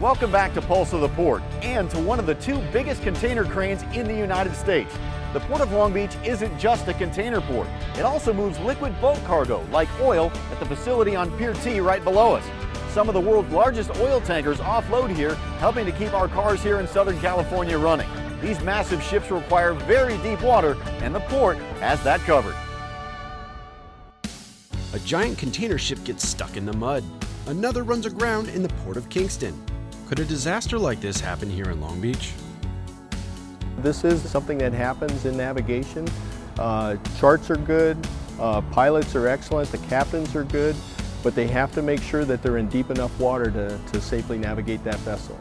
Welcome back to Pulse of the Port and to one of the two biggest container cranes in the United States. The Port of Long Beach isn't just a container port. It also moves liquid boat cargo like oil at the facility on Pier T right below us. Some of the world's largest oil tankers offload here, helping to keep our cars here in Southern California running. These massive ships require very deep water, and the port has that covered. A giant container ship gets stuck in the mud. Another runs aground in the Port of Kingston. Could a disaster like this happen here in Long Beach? This is something that happens in navigation. Charts are good, pilots are excellent, the captains are good, but they have to make sure that they're in deep enough water to safely navigate that vessel.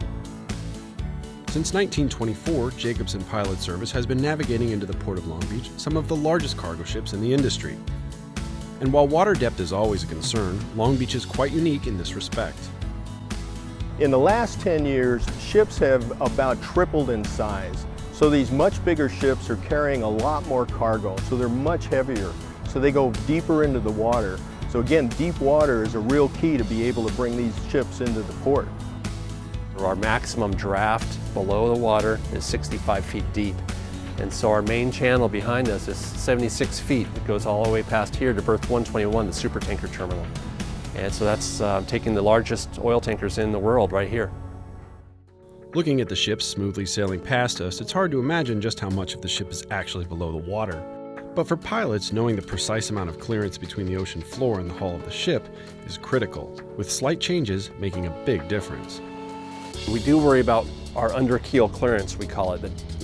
Since 1924, Jacobson Pilot Service has been navigating into the Port of Long Beach some of the largest cargo ships in the industry. And while water depth is always a concern, Long Beach is quite unique in this respect. In the last 10 years, ships have about tripled in size. So these much bigger ships are carrying a lot more cargo, so they're much heavier. So they go deeper into the water. So again, deep water is a real key to be able to bring these ships into the port. Our maximum draft below the water is 65 feet deep. And so our main channel behind us is 76 feet. It goes all the way past here to berth 121, the supertanker terminal. And so that's taking the largest oil tankers in the world right here. Looking at the ships smoothly sailing past us, it's hard to imagine just how much of the ship is actually below the water. But for pilots, knowing the precise amount of clearance between the ocean floor and the hull of the ship is critical, with slight changes making a big difference. We do worry about our under keel clearance, we call it,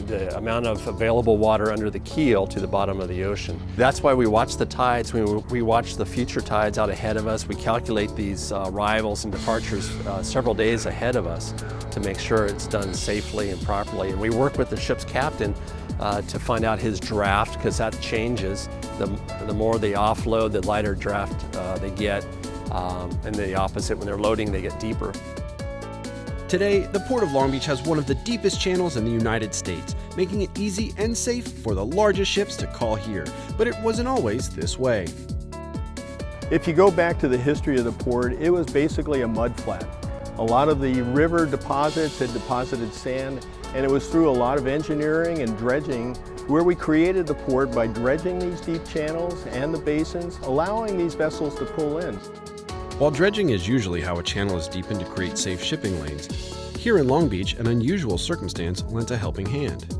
the amount of available water under the keel to the bottom of the ocean. That's why we watch the tides, we watch the future tides out ahead of us. We calculate these arrivals and departures several days ahead of us to make sure it's done safely and properly. And we work with the ship's captain to find out his draft, because that changes. The more they offload, the lighter draft they get, and the opposite, when they're loading, they get deeper. Today, the Port of Long Beach has one of the deepest channels in the United States, making it easy and safe for the largest ships to call here. But it wasn't always this way. If you go back to the history of the port, it was basically a mud flat. A lot of the river deposits had deposited sand, and it was through a lot of engineering and dredging where we created the port by dredging these deep channels and the basins, allowing these vessels to pull in. While dredging is usually how a channel is deepened to create safe shipping lanes, here in Long Beach, an unusual circumstance lent a helping hand.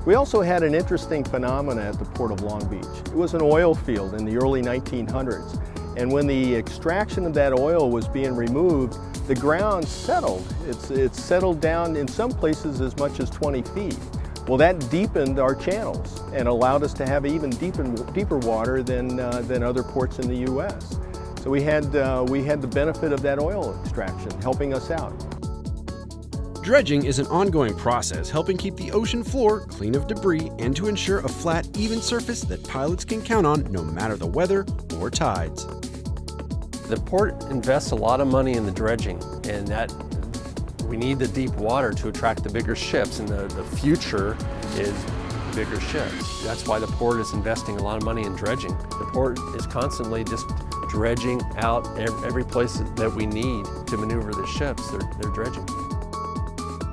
We also had an interesting phenomena at the Port of Long Beach. It was an oil field in the early 1900s, and when the extraction of that oil was being removed, the ground settled. It's settled down in some places as much as 20 feet. Well, that deepened our channels and allowed us to have even deeper water than other ports in the U.S. So we had the benefit of that oil extraction helping us out. Dredging is an ongoing process helping keep the ocean floor clean of debris and to ensure a flat, even surface that pilots can count on no matter the weather or tides. The port invests a lot of money in the dredging, and that we need the deep water to attract the bigger ships, and the future is bigger ships. That's why the port is investing a lot of money in dredging. The port is constantly just dredging out every place that we need to maneuver the ships. They're dredging.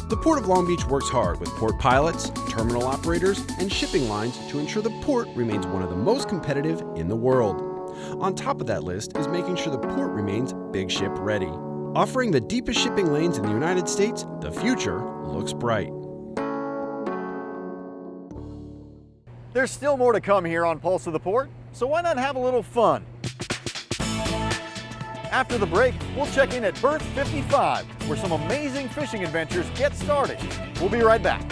The Port of Long Beach works hard with port pilots, terminal operators, and shipping lines to ensure the port remains one of the most competitive in the world. On top of that list is making sure the port remains big ship ready. Offering the deepest shipping lanes in the United States, the future looks bright. There's still more to come here on Pulse of the Port, so why not have a little fun? After the break, we'll check in at berth 55, where some amazing fishing adventures get started. We'll be right back.